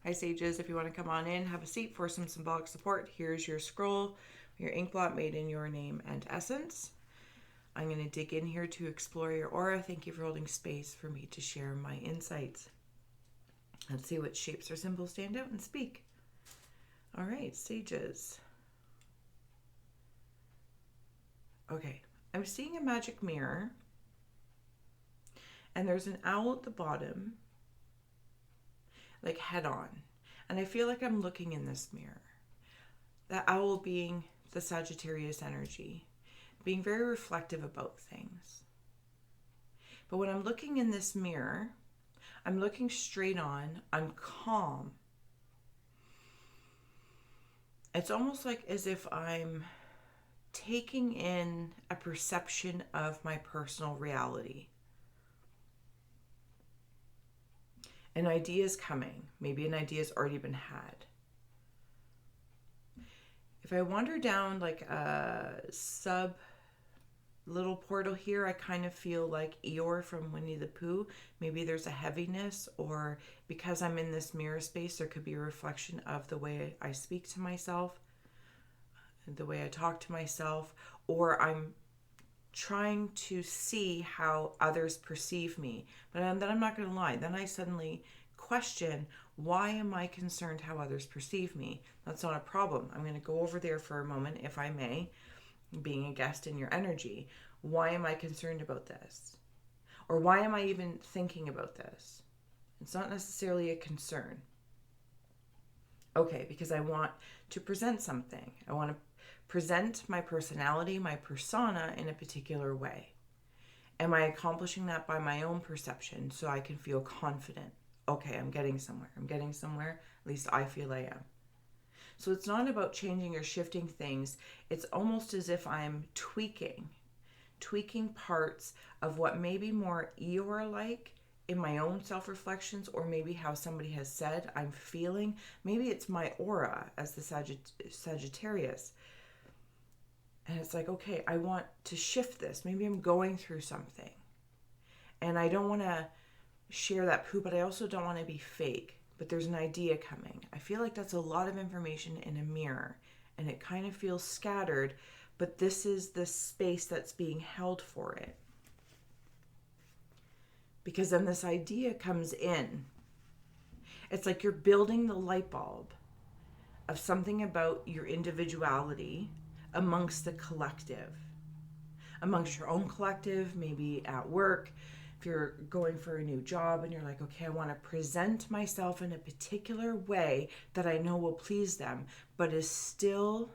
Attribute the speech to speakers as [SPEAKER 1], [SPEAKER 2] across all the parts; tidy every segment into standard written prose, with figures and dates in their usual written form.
[SPEAKER 1] Hi Sages, if you want to come on in, have a seat for some symbolic support. Here's your scroll, your ink blot made in your name and essence. I'm going to dig in here to explore your aura. Thank you for holding space for me to share my insights. Let's see what shapes or symbols stand out and speak. All right, Sages. Okay, I'm seeing a magic mirror, and there's an owl at the bottom, like head on. And I feel like I'm looking in this mirror. That owl being the Sagittarius energy, being very reflective about things. But when I'm looking in this mirror, I'm looking straight on, I'm calm. It's almost like as if I'm taking in a perception of my personal reality. An idea is coming. Maybe an idea has already been had. If I wander down like a sub little portal here, I kind of feel like Eeyore from Winnie the Pooh. Maybe there's a heaviness, or because I'm in this mirror space, there could be a reflection of the way I speak to myself, the way I talk to myself, or I'm trying to see how others perceive me. But then I'm not going to lie. Then I suddenly question, why am I concerned how others perceive me? That's not a problem. I'm going to go over there for a moment, if I may, being a guest in your energy. Why am I concerned about this? Or why am I even thinking about this? It's not necessarily a concern. Okay, because I want to present something. I want to present my personality, my persona in a particular way. Am I accomplishing that by my own perception so I can feel confident? Okay, I'm getting somewhere. At least I feel I am. So it's not about changing or shifting things. It's almost as if I'm tweaking parts of what may be more Eeyore-like in my own self-reflections, or maybe how somebody has said I'm feeling. Maybe it's my aura as the Sagittarius. And it's like, okay, I want to shift this. Maybe I'm going through something. And I don't want to share that poo, but I also don't want to be fake. But there's an idea coming. I feel like that's a lot of information in a mirror. And it kind of feels scattered, but this is the space that's being held for it. Because then this idea comes in. It's like you're building the light bulb of something about your individuality amongst the collective, amongst your own collective, maybe at work. If you're going for a new job and you're like, okay, I want to present myself in a particular way that I know will please them, but is still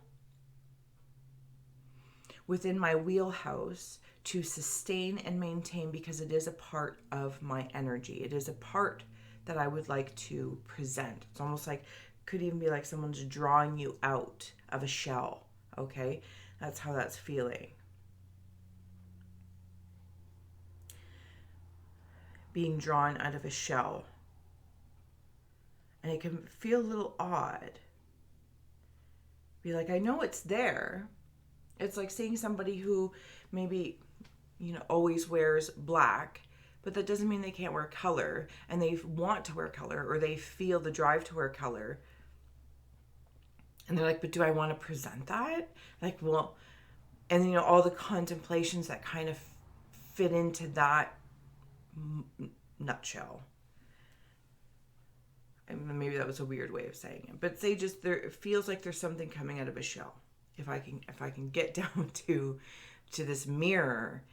[SPEAKER 1] within my wheelhouse to sustain and maintain, because it is a part of my energy. It is a part that I would like to present. It's almost like, could even be like someone's drawing you out of a shell. Okay, that's how that's feeling. Being drawn out of a shell. And it can feel a little odd. Be like, I know it's there. It's like seeing somebody who maybe, always wears black, but that doesn't mean they can't wear color, and they want to wear color, or they feel the drive to wear color. And they're like, but do I want to present that? Like, well, and all the contemplations that kind of fit into that nutshell. And maybe that was a weird way of saying it, but it feels like there's something coming out of a shell. If I can get down to this mirror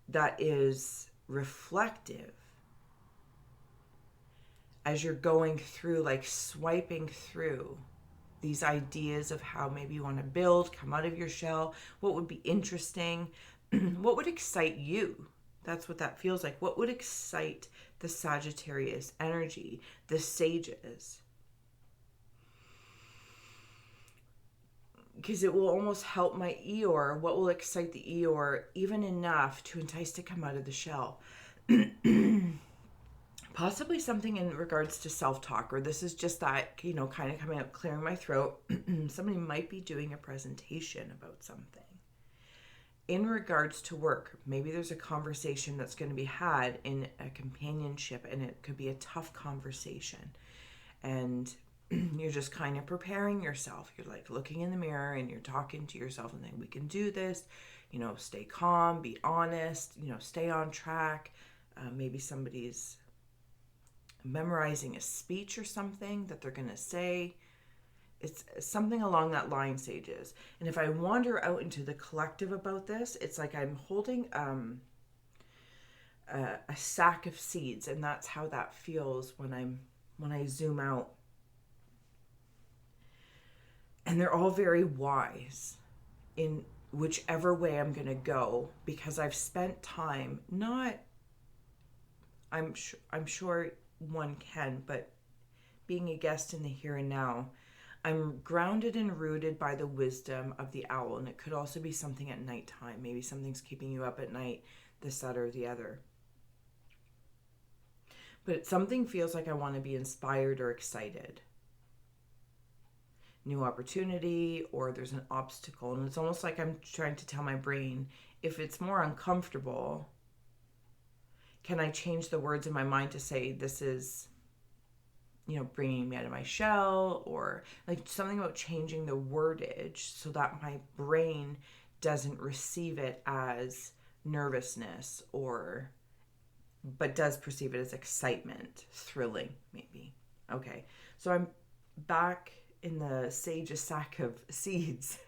[SPEAKER 1] that is reflective, as you're going through, like swiping through these ideas of how maybe you want to build, come out of your shell, what would be interesting, what would excite you. That's what that feels like. What would excite the Sagittarius energy, the sages? Because it will almost help my Eeyore. What will excite the Eeyore even enough to entice to come out of the shell? Possibly something in regards to self-talk, or this is just that, kind of coming up, clearing my throat. Somebody might be doing a presentation about something. in regards to work, maybe there's a conversation that's going to be had in a companionship, and it could be a tough conversation. And you're just kind of preparing yourself. You're like looking in the mirror and you're talking to yourself and then we can do this, stay calm, be honest, stay on track. Maybe somebody's memorizing a speech or something that they're going to say. It's something along that line, sages. And if I wander out into the collective about this, it's like I'm holding a sack of seeds, and that's how that feels when I zoom out. And they're all very wise in whichever way I'm going to go, because I've spent time, I'm sure one can, but being a guest in the here and now, I'm grounded and rooted by the wisdom of the owl. And it could also be something at nighttime. Maybe something's keeping you up at night, this, that, or the other. But something feels like I want to be inspired or excited. New opportunity, or there's an obstacle. And it's almost like I'm trying to tell my brain, if it's more uncomfortable, can I change the words in my mind to say this is, bringing me out of my shell, or like something about changing the wordage so that my brain doesn't receive it as nervousness but does perceive it as excitement, thrilling, maybe. Okay, so I'm back in the sage's sack of seeds,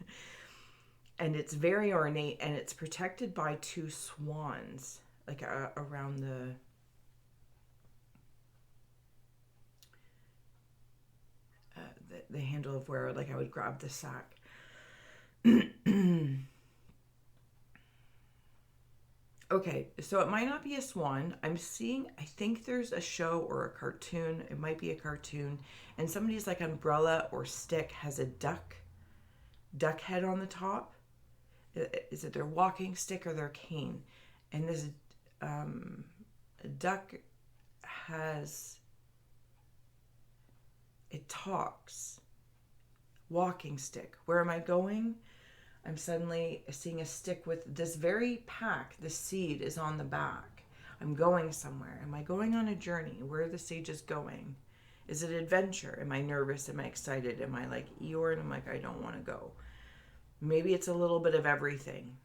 [SPEAKER 1] and it's very ornate, and it's protected by two swans, like around the handle of where I would grab the sack. Okay, so it might not be a swan. I think there's a show or a cartoon. It might be a cartoon. And somebody's umbrella or stick has a duck head on the top. Is it their walking stick or their cane? And this duck it talks. Walking stick. Where am I going? I'm suddenly seeing a stick with this very pack. The seed is on the back. I'm going somewhere. Am I going on a journey? Where are the sages going? Is it adventure? Am I nervous? Am I excited? Am I like Eeyore and I'm like, I don't want to go? Maybe it's a little bit of everything.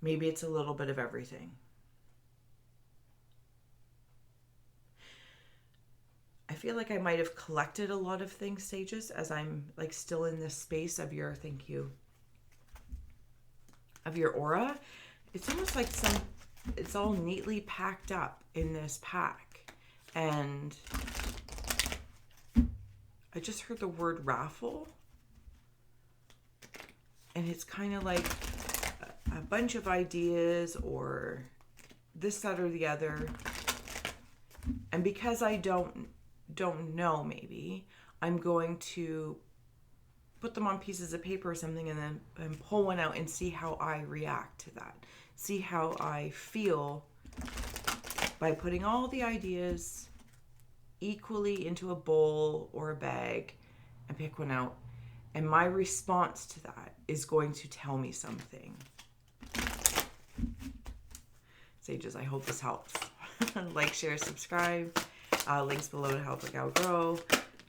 [SPEAKER 1] Maybe it's a little bit of everything. I feel like I might have collected a lot of things, sages, as I'm still in this space of your, thank you, of your aura. It's almost like it's all neatly packed up in this pack. And I just heard the word raffle. And it's kind of like a bunch of ideas or this, that, or the other. And because I don't know, maybe I'm going to put them on pieces of paper or something and then pull one out and see how I react to that. See how I feel by putting all the ideas equally into a bowl or a bag and pick one out. And my response to that is going to tell me something. Sages, I hope this helps. Like, share, subscribe. Links below to help the gal grow.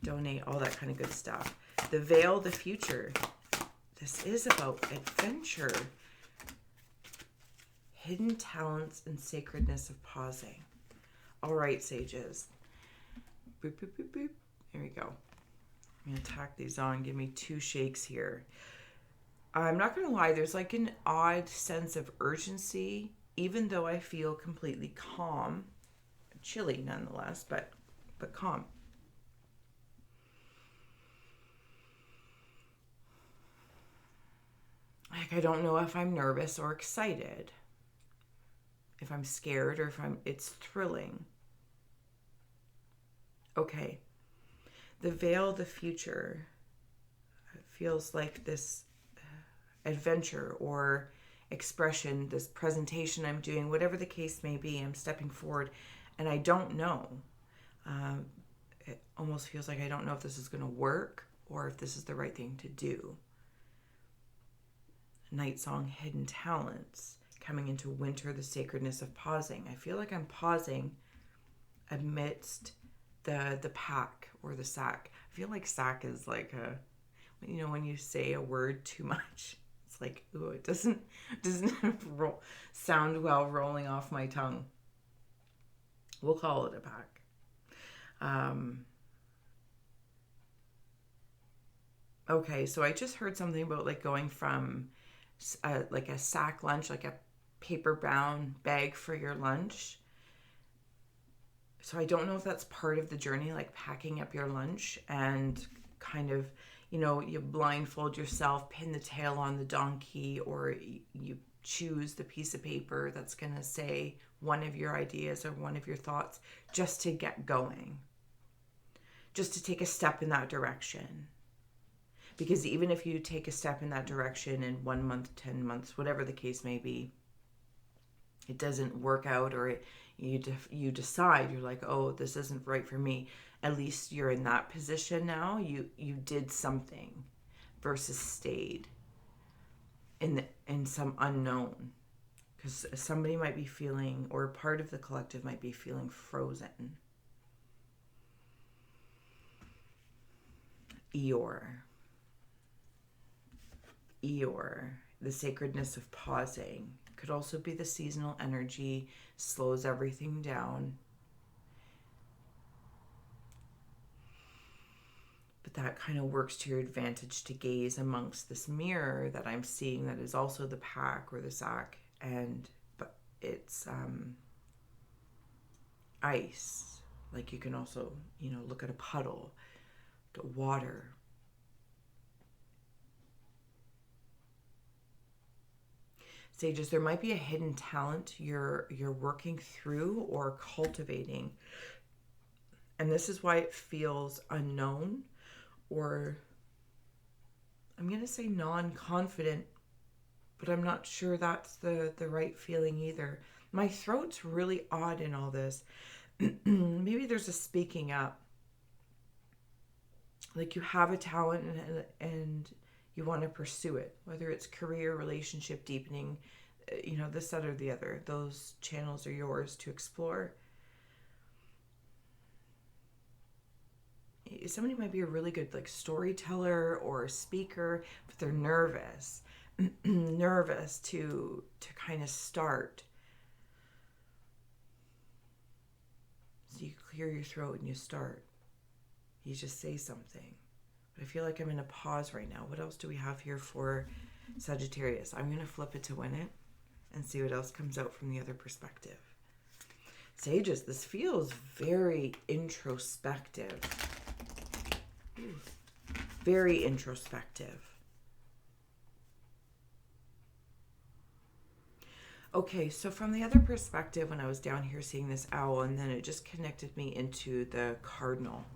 [SPEAKER 1] Donate, all that kind of good stuff. The veil, the future. This is about adventure. Hidden talents and sacredness of pausing. All right, sages. Boop, boop, boop, boop. Here we go. I'm going to tack these on. Give me 2 shakes here. I'm not going to lie. There's an odd sense of urgency, even though I feel completely calm. Chilly nonetheless, but calm. I don't know if I'm nervous or excited. If I'm scared or if it's thrilling. Okay. The veil, the future, feels like this adventure or expression, this presentation I'm doing, whatever the case may be, I'm stepping forward and I don't know. It almost feels like I don't know if this is going to work or if this is the right thing to do. Night Song, Hidden Talents, coming into winter, the sacredness of pausing. I feel like I'm pausing amidst the pack or the sack. I feel like sack is like a, you know, when you say a word too much, it's like, ooh, it doesn't sound well rolling off my tongue. We'll call it a pack. Okay, so I just heard something about like going from like a sack lunch, like a paper bound bag for your lunch. So I don't know if that's part of the journey, like packing up your lunch and kind of, you know, you blindfold yourself, pin the tail on the donkey, or you choose the piece of paper that's going to say one of your ideas or one of your thoughts just to get going, just to take a step in that direction. Because even if you take a step in that direction in 1 month, 10 months, whatever the case may be, it doesn't work out, or you decide, you're like, oh, this isn't right for me. At least you're in that position now. You did something versus stayed in some unknown. Because somebody might be feeling, or part of the collective might be feeling frozen. Eeyore, the sacredness of pausing. Could also be the seasonal energy, slows everything down. But that kind of works to your advantage to gaze amongst this mirror that I'm seeing that is also the pack or the sack. But it's ice. Like you can also, you know, look at a puddle, look at water. Sages, there might be a hidden talent you're working through or cultivating. And this is why it feels unknown, or I'm going to say non-confident, but I'm not sure that's the right feeling either. My throat's really odd in all this. Maybe there's a speaking up. Like you have a talent and you want to pursue it, whether it's career, relationship deepening, you know, this, that, or the other. Those channels are yours to explore. Somebody might be a really good like storyteller or speaker, but they're nervous, nervous to kind of start. So you clear your throat and you start. You just say something. But I feel like I'm in a pause right now. What else do we have here for Sagittarius? I'm going to flip it to win it and see what else comes out from the other perspective. Sages, this feels very introspective. Ooh, very introspective. Okay, so from the other perspective, when I was down here seeing this owl, and then it just connected me into the cardinal.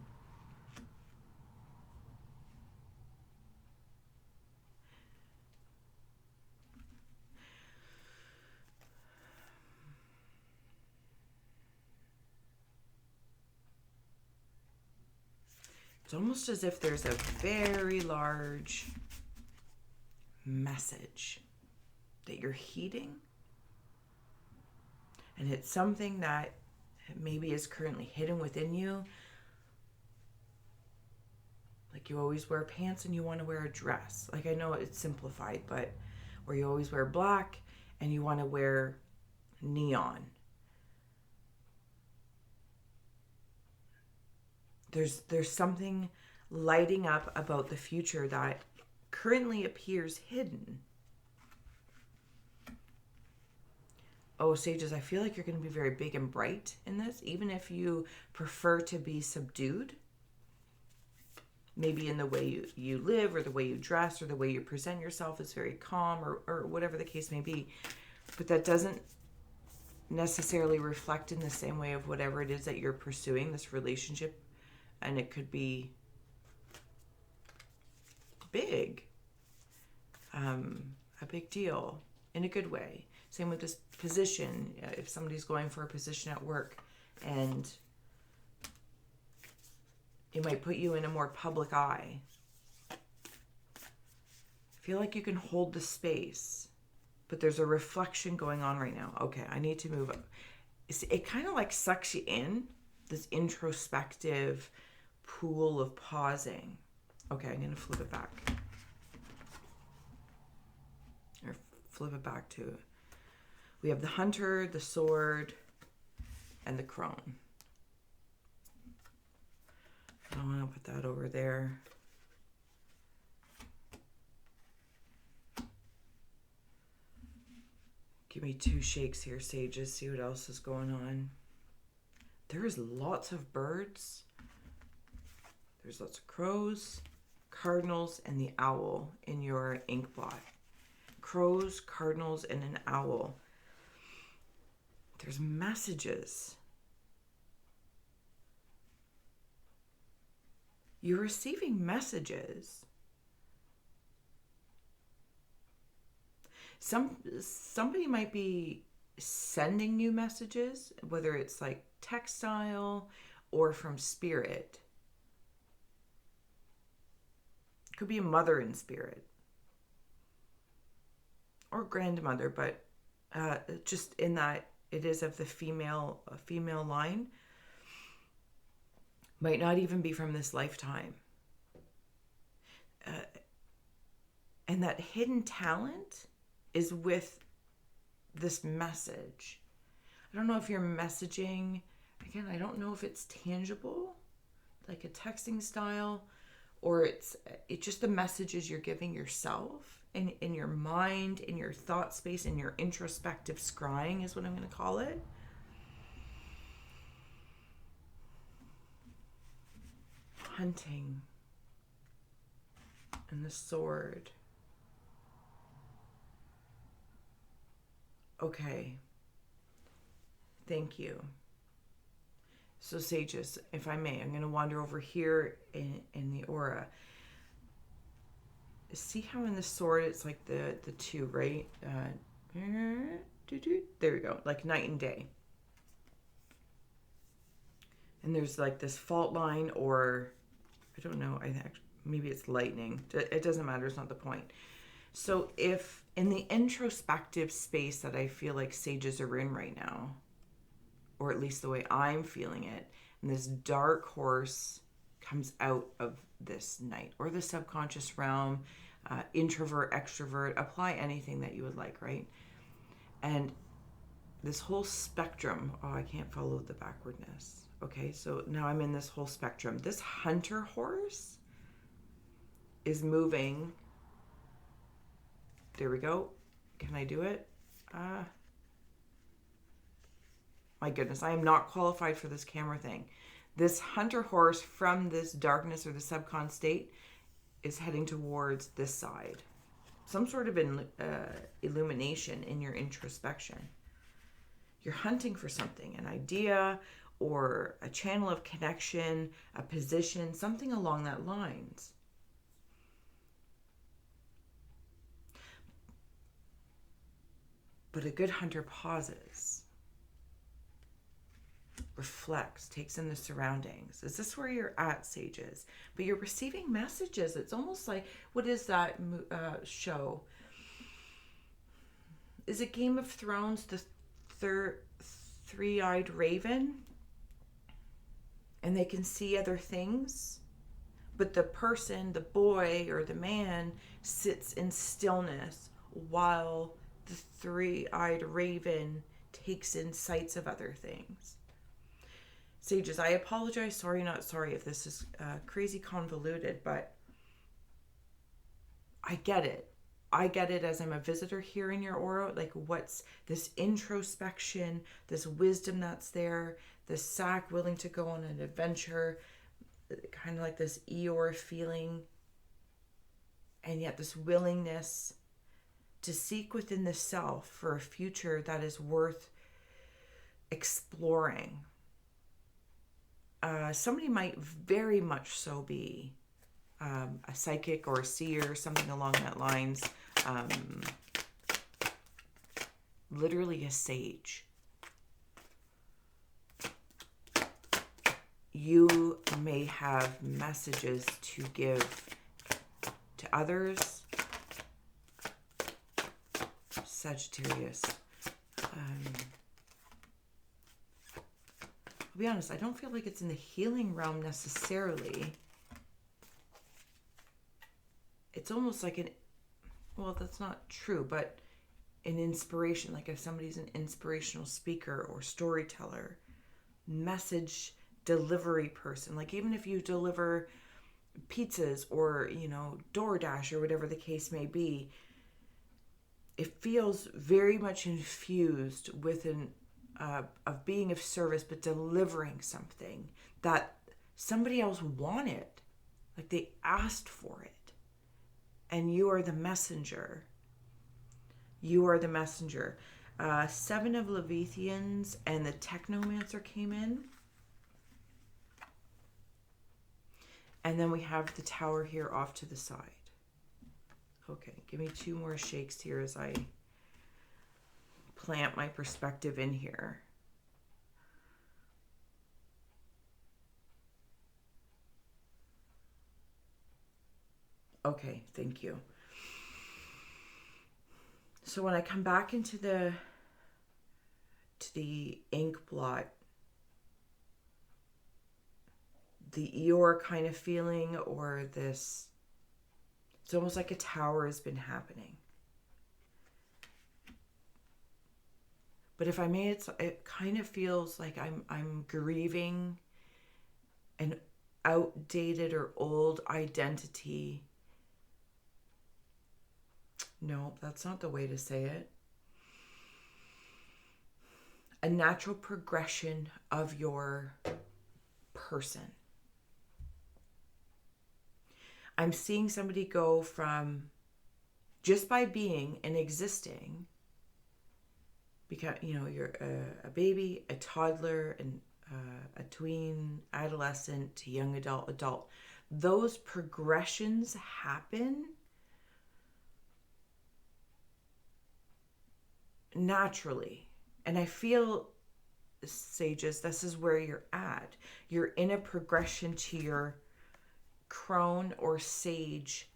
[SPEAKER 1] It's almost as if there's a very large message that you're heeding. And it's something that maybe is currently hidden within you. Like you always wear pants and you want to wear a dress. Like I know it's simplified, but or you always wear black and you want to wear neon. There's something lighting up about the future that currently appears hidden. Oh, Sages, I feel like you're going to be very big and bright in this, even if you prefer to be subdued. Maybe in the way you live or the way you dress or the way you present yourself is very calm or whatever the case may be. But that doesn't necessarily reflect in the same way of whatever it is that you're pursuing, this relationship. And it could be big, a big deal in a good way. Same with this position. If somebody's going for a position at work and it might put you in a more public eye. I feel like you can hold the space, but there's a reflection going on right now. Okay, I need to move up. It kind of like sucks you in, this introspective pool of pausing. Okay, I'm going to flip it back. Or flip it back to, we have the hunter, the sword, and the crone. I don't want to put that over there. Give me 2 shakes here, sages. See what else is going on. There is lots of birds. There's lots of crows, cardinals, and the owl in your ink blot. Crows, cardinals, and an owl. There's messages. You're receiving messages. Somebody might be sending you messages, whether it's like textile or from spirit. Could be a mother in spirit or grandmother, but just in that it is of the female line. Might not even be from this lifetime. And that hidden talent is with this message. I don't know if you're messaging, again, I don't know if it's tangible, like a texting style, or it's just the messages you're giving yourself in your mind, in your thought space, in your introspective scrying is what I'm going to call it. Hunting and the sword. Okay. Thank you. So sages, if I may, I'm going to wander over here in the aura. See how in the sword it's like the 2, right? There we go, like night and day. And there's like this fault line, or I don't know, I think maybe it's lightning. It doesn't matter, it's not the point. So if in the introspective space that I feel like sages are in right now, or at least the way I'm feeling it, and this dark horse comes out of this night, or the subconscious realm, introvert, extrovert, apply anything that you would like, right? And this whole spectrum, oh, I can't follow the backwardness. Okay, so now I'm in this whole spectrum. This hunter horse is moving. There we go. Can I do it? My goodness, I am not qualified for this camera thing. This hunter horse from this darkness or the subcon state is heading towards this side. Some sort of illumination in your introspection. You're hunting for something, an idea or a channel of connection, a position, something along that lines. But a good hunter pauses, reflects, takes in the surroundings. Is this where you're at, sages? But you're receiving messages. It's almost like, what is that show? Is it Game of Thrones, the three-eyed raven? And they can see other things, but the person, the boy or the man, sits in stillness while the three-eyed raven takes in sights of other things. Sages, I apologize, sorry, not sorry if this is crazy convoluted, but I get it. I get it as I'm a visitor here in your aura. Like, what's this introspection, this wisdom that's there, this sack willing to go on an adventure, kind of like this Eeyore feeling, and yet this willingness to seek within the self for a future that is worth exploring. Somebody might very much so be a psychic or a seer, something along that lines. Literally a sage. You may have messages to give to others, Sagittarius. I'll be honest, I don't feel like it's in the healing realm necessarily. It's almost like well, that's not true, but an inspiration, like if somebody's an inspirational speaker or storyteller, message delivery person, like even if you deliver pizzas or, DoorDash or whatever the case may be, it feels very much infused with of being of service, but delivering something that somebody else wanted, like they asked for it, and you are the messenger. You are the messenger. 7 of Leviathans and the Technomancer came in. And then we have the Tower here off to the side. Okay, give me 2 more shakes here as I plant my perspective in here. Okay, thank you. So when I come back into the ink blot, the Eeyore kind of feeling, or this, it's almost like a tower has been happening. But if I may, it kind of feels like I'm grieving an outdated or old identity. No, that's not the way to say it. A natural progression of your person. I'm seeing somebody go from just by being and existing, because you're a baby, a toddler, and a tween, adolescent to young adult. Those progressions happen naturally. And I feel, sages, this is where you're at. You're in a progression to your crone or sage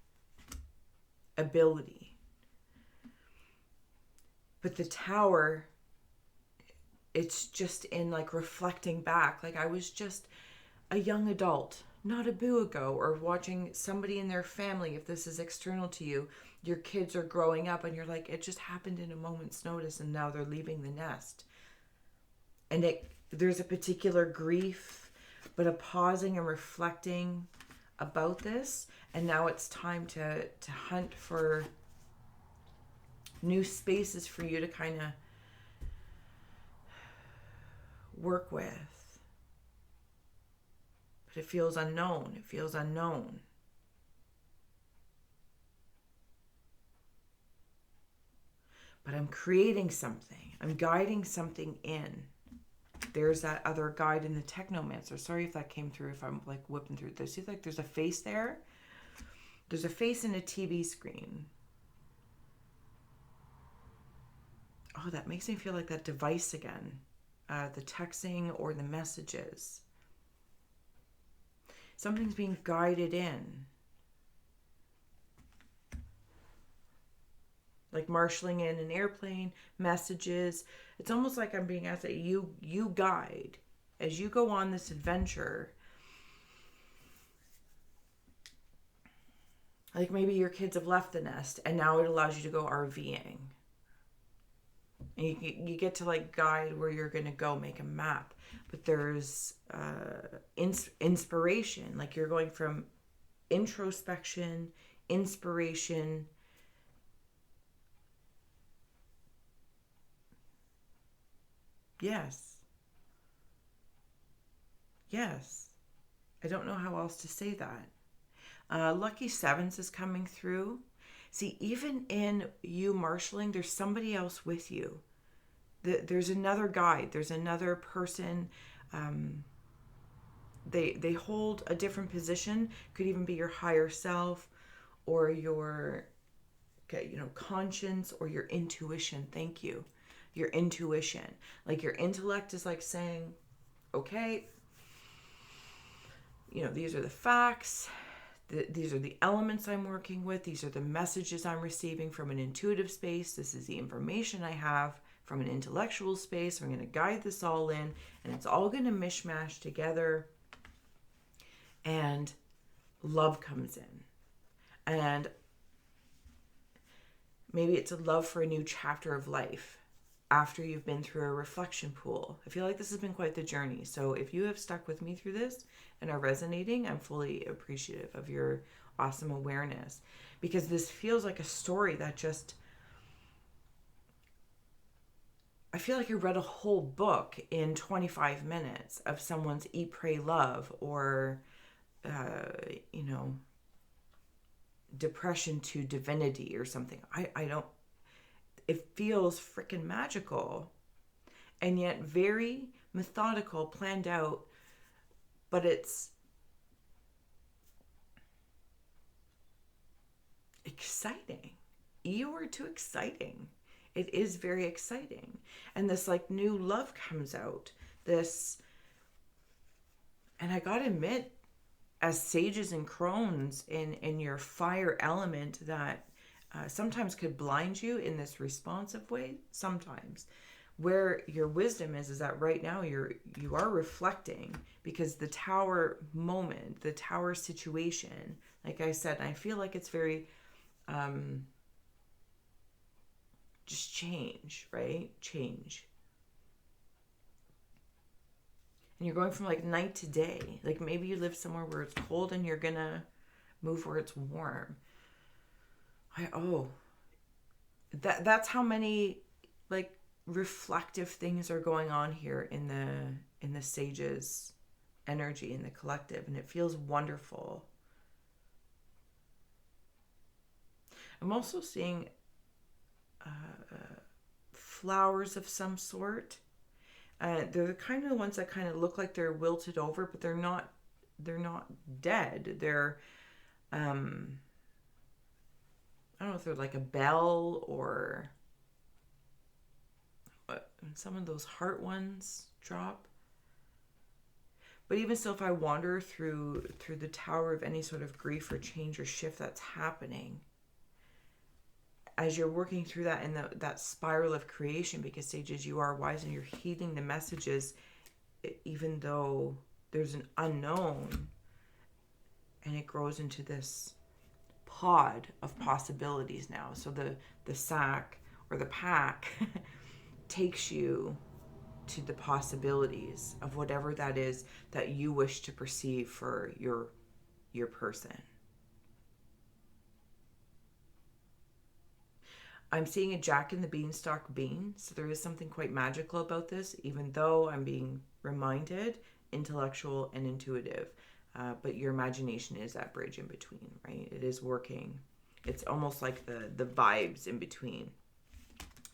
[SPEAKER 1] ability. But the tower, it's just in like reflecting back. Like I was just a young adult, not a boo ago, or watching somebody in their family, if this is external to you, your kids are growing up and you're like, it just happened in a moment's notice and now they're leaving the nest. And there's a particular grief, but a pausing and reflecting about this. And now it's time to hunt for new spaces for you to kind of work with. But it feels unknown. It feels unknown. But I'm creating something. I'm guiding something in. There's that other guide in the Technomancer. Sorry if that came through, if I'm like whipping through this. See, like there's a face there. There's a face in a TV screen. Oh, that makes me feel like that device again. The texting or the messages. Something's being guided in. Like marshalling in an airplane, messages. It's almost like I'm being asked that you guide as you go on this adventure. Like maybe your kids have left the nest and now it allows you to go RVing. And you get to like guide where you're going to go, make a map. But there's inspiration. Like you're going from introspection, inspiration. Yes. Yes. I don't know how else to say that. Lucky Sevens is coming through. See, even in you marshalling, there's somebody else with you. There's another guide. There's another person. They hold a different position. Could even be your higher self or your conscience or your intuition. Thank you. Your intuition. Like your intellect is like saying, okay, these are the facts. these are the elements I'm working with. These are the messages I'm receiving from an intuitive space. This is the information I have from an intellectual space. I'm going to guide this all in, and it's all going to mishmash together. And love comes in. And maybe it's a love for a new chapter of life after you've been through a reflection pool. I feel like this has been quite the journey. So if you have stuck with me through this and are resonating, I'm fully appreciative of your awesome awareness, because this feels like a story that just, I feel like I read a whole book in 25 minutes of someone's Eat, Pray, Love, or, depression to divinity or something. I don't, it feels freaking magical, and yet very methodical, planned out, but it's exciting. You are too exciting. It is very exciting. And this like new love comes out. This, and I gotta admit, as sages and crones in your fire element, that sometimes could blind you in this responsive way. Sometimes, where your wisdom is that right now you are reflecting, because the tower moment, the tower situation, like I said, I feel like it's very just change, right? Change. And you're going from like night to day. Like maybe you live somewhere where it's cold and you're gonna move where it's warm. That's how many like reflective things are going on here in the sages energy, in the collective, and it feels wonderful. I'm also seeing flowers of some sort. They're the kind of ones that kind of look like they're wilted over, but they're not dead. They're I don't know if they're like a bell or what, some of those heart ones drop. But even still, if I wander through the tower of any sort of grief or change or shift that's happening, as you're working through that in that spiral of creation, because sages, you are wise and you're heeding the messages, even though there's an unknown, and it grows into this pod of possibilities now. So the sack or the pack takes you to the possibilities of whatever that is that you wish to perceive for your person. I'm seeing a Jack and the Beanstalk bean, so there is something quite magical about this, even though I'm being reminded intellectual and intuitive. But your imagination is that bridge in between, right? It is working. It's almost like the vibes in between.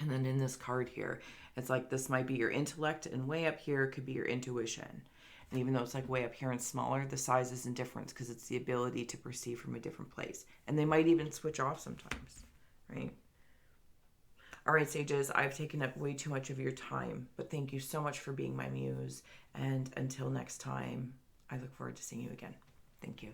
[SPEAKER 1] And then in this card here, it's like this might be your intellect, and way up here could be your intuition. And even though it's like way up here and smaller, the size isn't different because it's the ability to perceive from a different place. And they might even switch off sometimes, right? All right, sages, I've taken up way too much of your time, but thank you so much for being my muse. And until next time, I look forward to seeing you again. Thank you.